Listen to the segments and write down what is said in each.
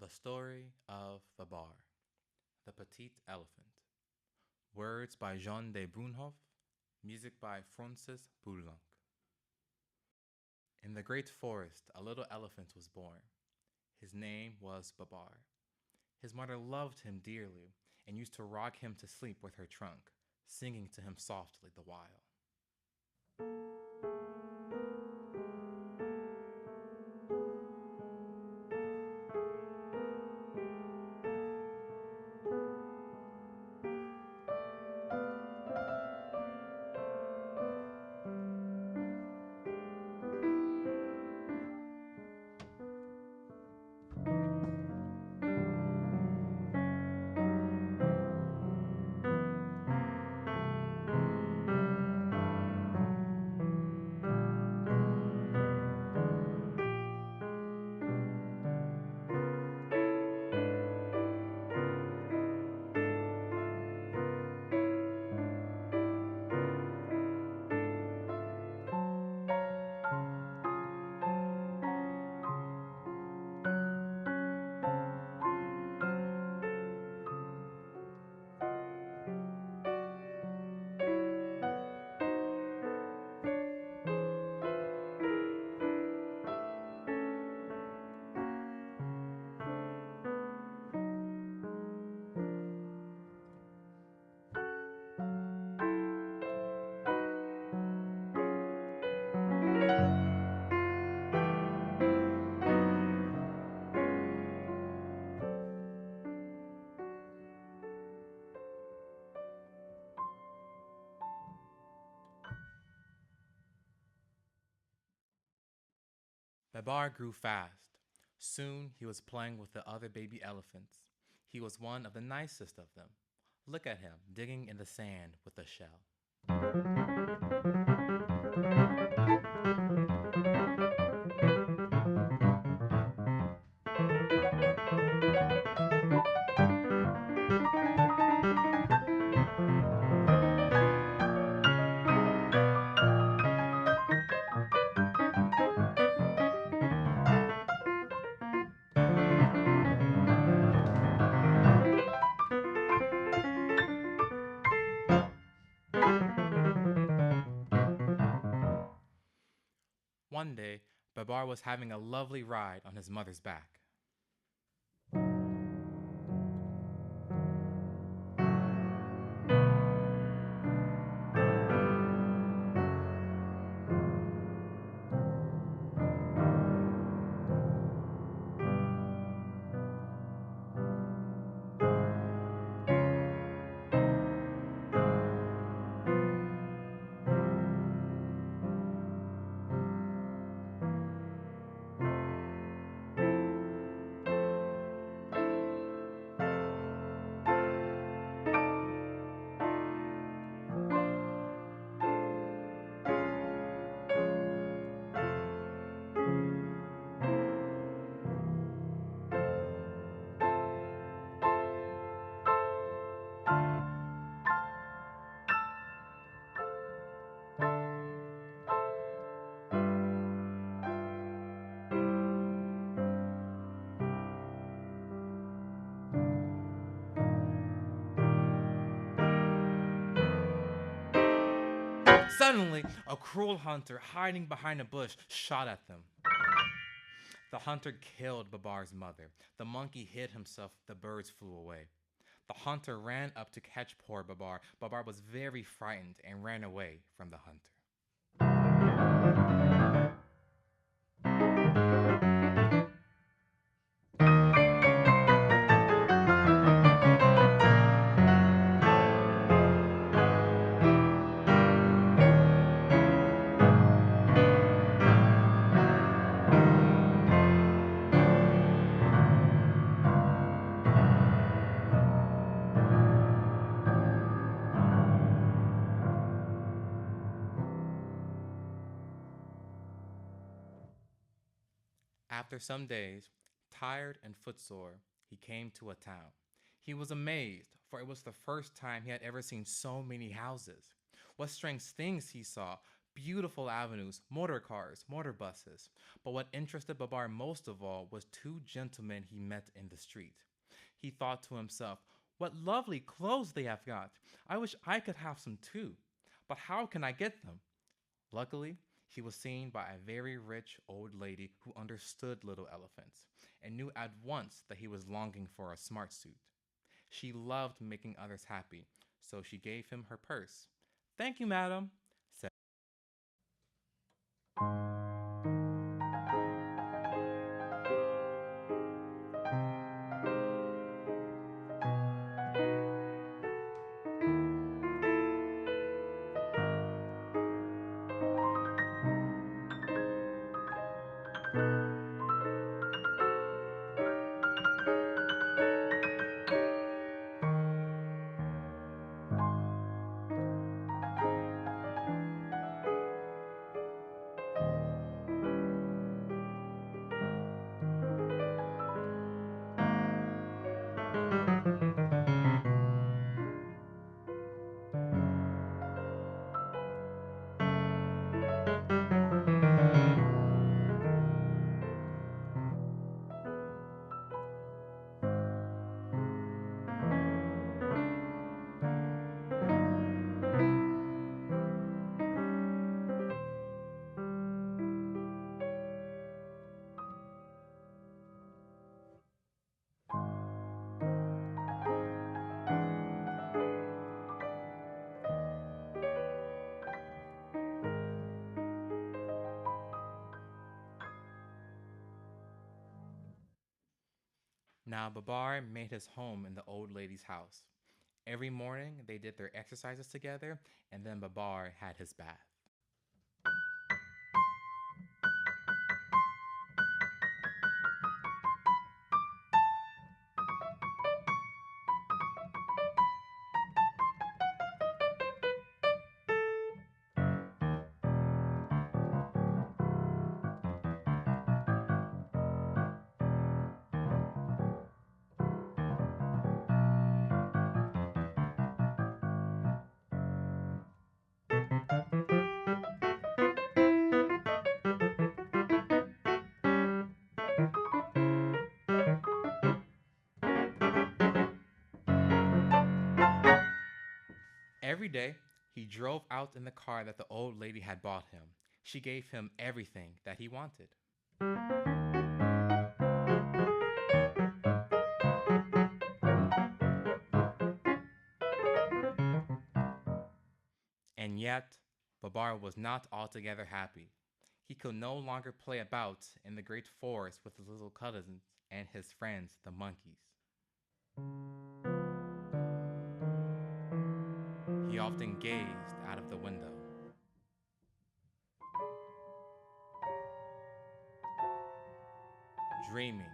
The Story of Babar, the Petite Elephant. Words by Jean de Brunhoff, music by Francis Poulenc. In the great forest, a little elephant was born. His name was Babar. His mother loved him dearly and used to rock him to sleep with her trunk, singing to him softly the while. Babar grew fast. Soon he was playing with the other baby elephants. He was one of the nicest of them. Look at him digging in the sand with a shell. One day, Babar was having a lovely ride on his mother's back. Suddenly, a cruel hunter hiding behind a bush shot at them. The hunter killed Babar's mother. The monkey hid himself. The birds flew away. The hunter ran up to catch poor Babar. Babar was very frightened and ran away from the hunter. After some days, tired and footsore, he came to a town. He was amazed, for it was the first time he had ever seen so many houses. What strange things he saw! beautiful avenues, motor cars, motor buses. But what interested Babar most of all was two gentlemen he met in the street. He thought to himself, "What lovely clothes they have got! I wish I could have some too. But how can I get them?" Luckily, he was seen by a very rich old lady who understood little elephants and knew at once that he was longing for a smart suit. She loved making others happy, so she gave him her purse. "Thank you, madam," said. Now Babar made his home in the old lady's house. Every morning they did their exercises together, and then Babar had his bath. Every day, he drove out in the car that the old lady had bought him. She gave him everything that he wanted. And yet, Babar was not altogether happy. He could no longer play about in the great forest with his little cousins and his friends, the monkeys. He often gazed out of the window, dreaming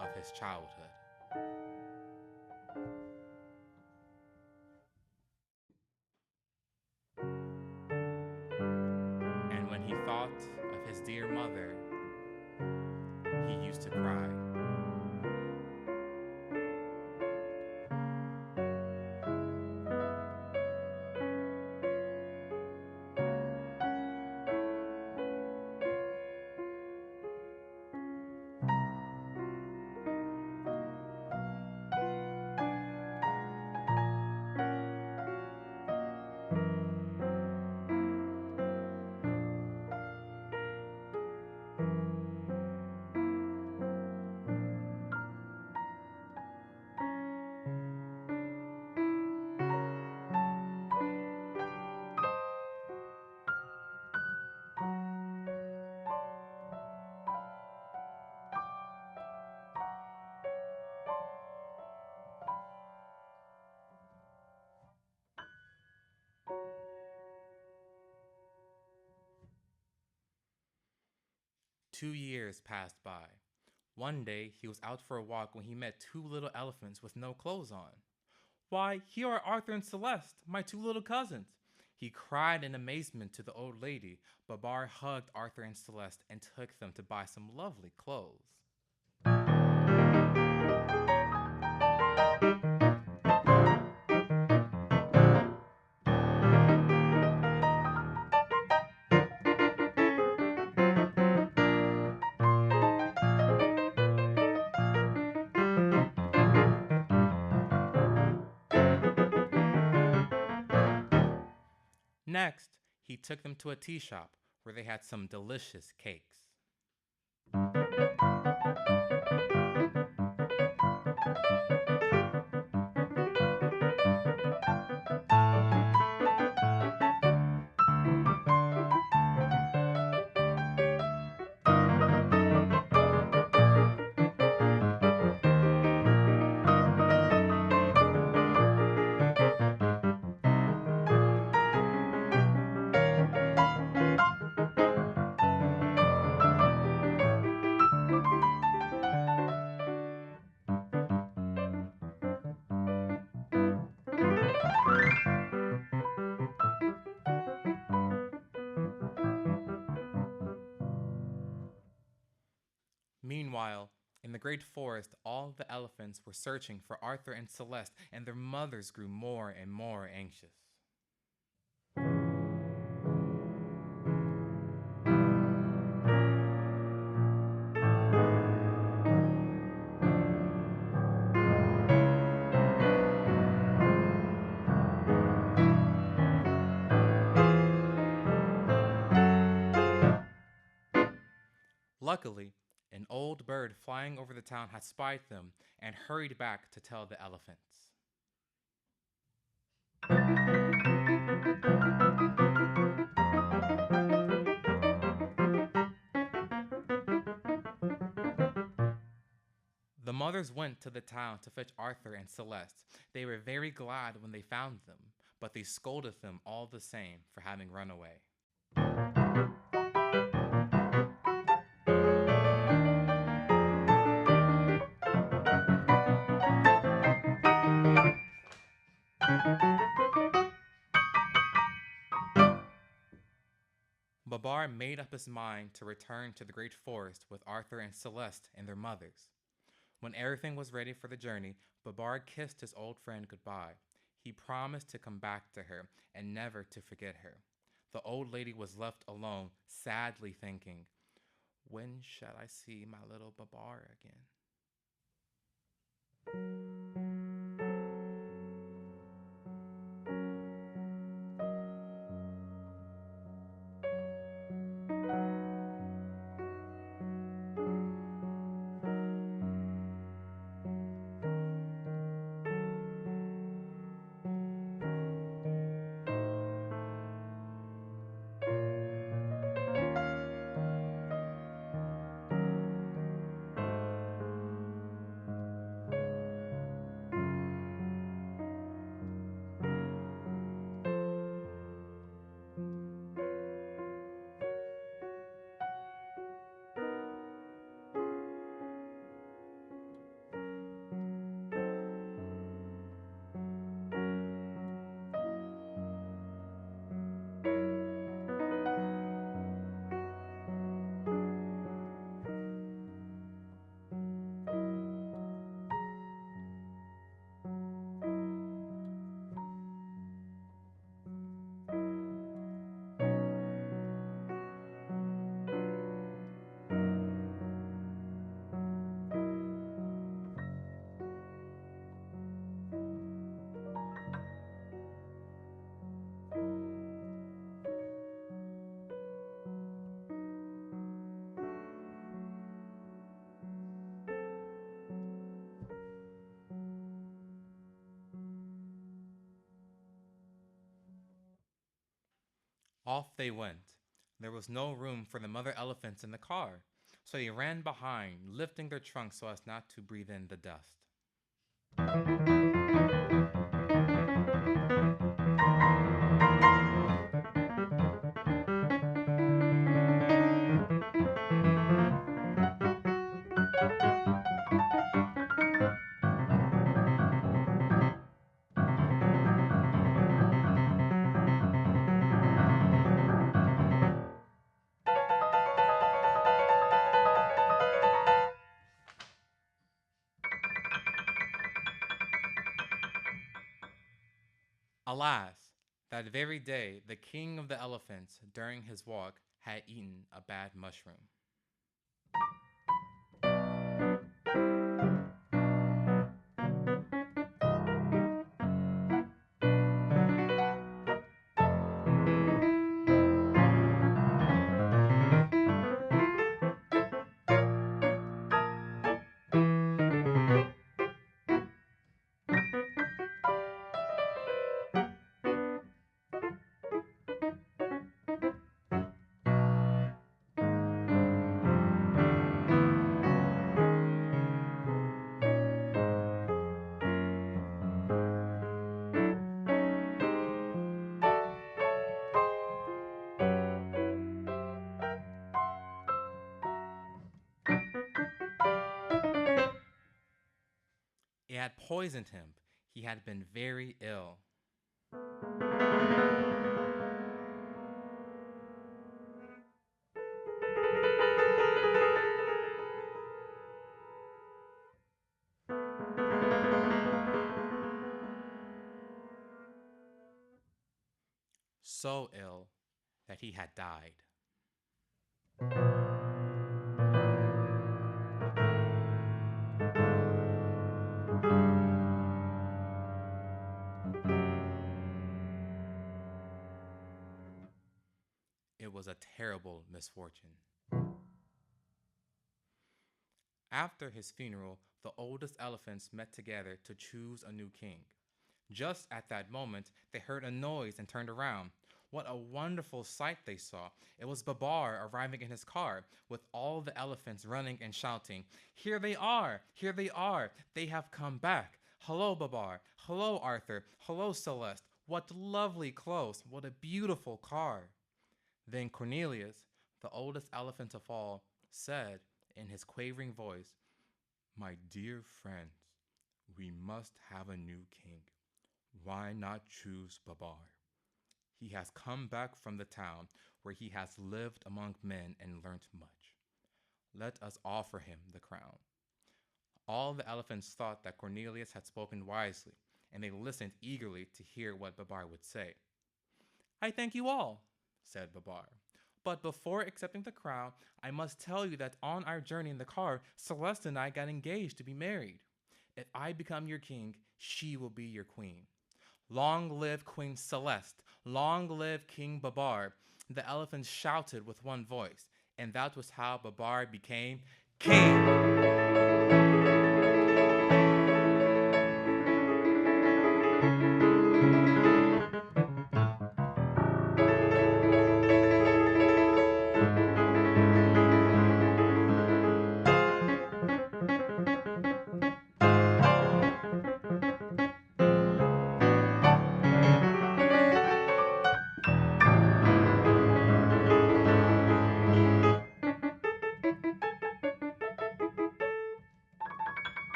of his childhood. And when he thought of his dear mother, he used to cry. Two years passed by. One day, he was out for a walk when he met two little elephants with no clothes on. "Why, here are Arthur and Celeste, my two little cousins." He cried in amazement to the old lady. Babar hugged Arthur and Celeste and took them to buy some lovely clothes. Next, he took them to a tea shop where they had some delicious cakes. Meanwhile, in the great forest, all the elephants were searching for Arthur and Celeste, and their mothers grew more and more anxious. Luckily, an old bird flying over the town had spied them and hurried back to tell the elephants. The mothers went to the town to fetch Arthur and Celeste. They were very glad when they found them, but they scolded them all the same for having run away. Babar made up his mind to return to the great forest with Arthur and Celeste and their mothers. When everything was ready for the journey, Babar kissed his old friend goodbye. He promised to come back to her and never to forget her. The old lady was left alone, sadly thinking, "When shall I see my little Babar again?" Off they went. There was no room for the mother elephants in the car, so they ran behind, lifting their trunks so as not to breathe in the dust. Alas, that very day, the king of the elephants, during his walk, had eaten a bad mushroom. It had poisoned him. He had been very ill. So ill that he had died. It was a terrible misfortune. After his funeral, the oldest elephants met together to choose a new king. Just at that moment, they heard a noise and turned around. What a wonderful sight they saw. It was Babar arriving in his car, with all the elephants running and shouting, "Here they are! Here they are! They have come back! Hello, Babar! Hello, Arthur! Hello, Celeste! What lovely clothes! What a beautiful car!" Then Cornelius, the oldest elephant of all, said in his quavering voice, "My dear friends, we must have a new king. Why not choose Babar? He has come back from the town where he has lived among men and learnt much. Let us offer him the crown." All the elephants thought that Cornelius had spoken wisely, and they listened eagerly to hear what Babar would say. "I thank you all," said Babar. "But before accepting the crown, I must tell you that on our journey in the car, Celeste and I got engaged to be married. If I become your king, she will be your queen. Long live Queen Celeste! Long live King Babar!" The elephants shouted with one voice, and that was how Babar became king.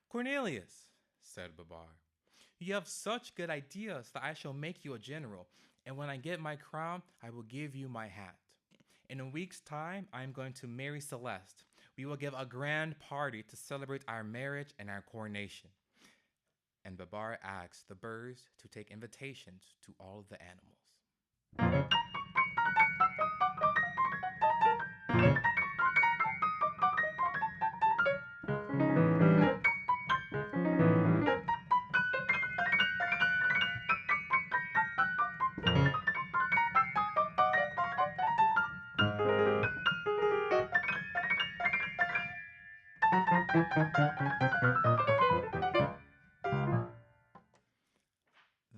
"Cornelius," said Babar, "you have such good ideas that I shall make you a general, and when I get my crown, I will give you my hat. In a week's time, I am going to marry Celeste. We will give a grand party to celebrate our marriage and our coronation." And Babar asked the birds to take invitations to all the animals.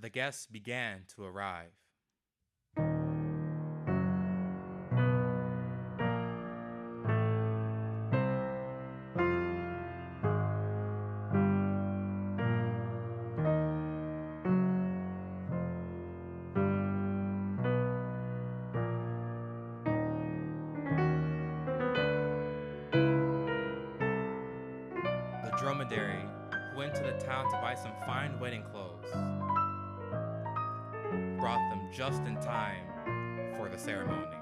The guests began to arrive. The dromedary, who went to the town to buy some fine wedding clothes, brought them just in time for the ceremony.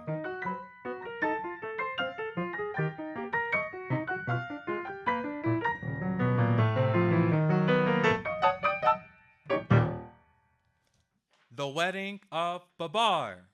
The wedding of Babar.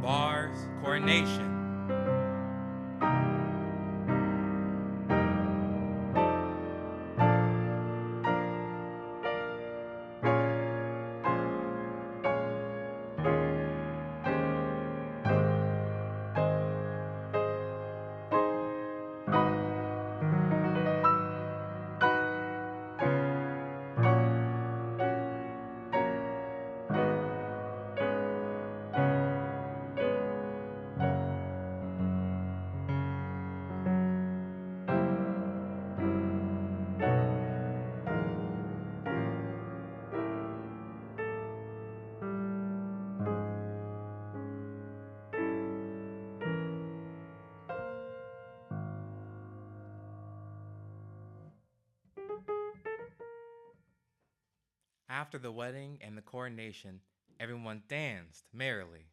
Babar's coronation. After the wedding and the coronation, everyone danced merrily.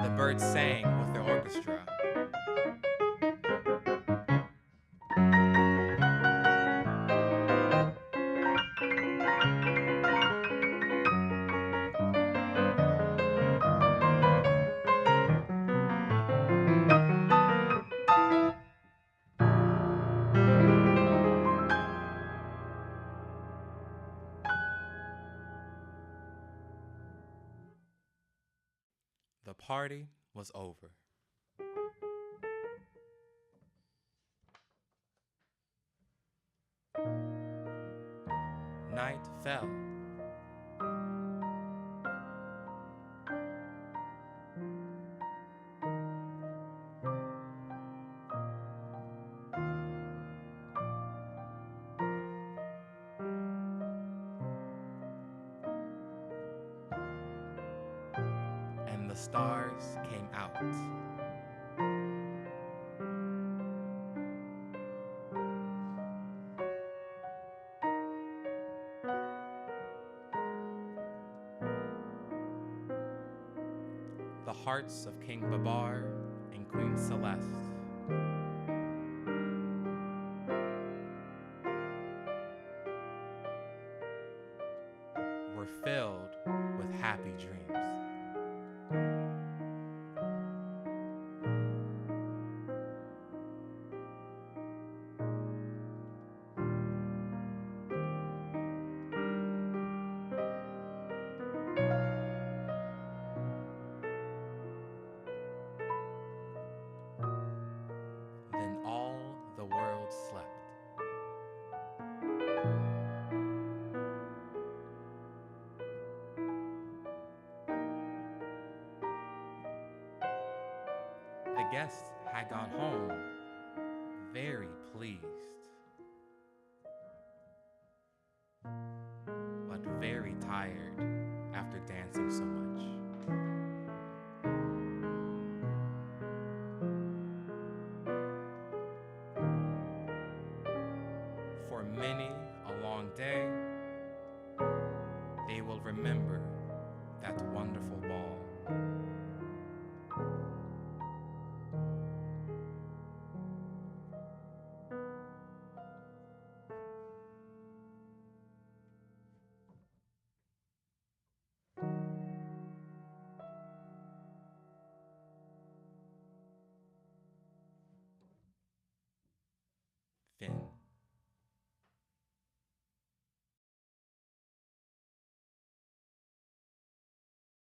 The birds sang with their orchestra. The party was over. Night fell. And the stars came out. The hearts of King Babar and Queen Celeste were filled with happy dreams. Then all the world slept. The guests had gone home very pleased, but very tired after dancing so much. For many a long day, they will remember that wonderful ball.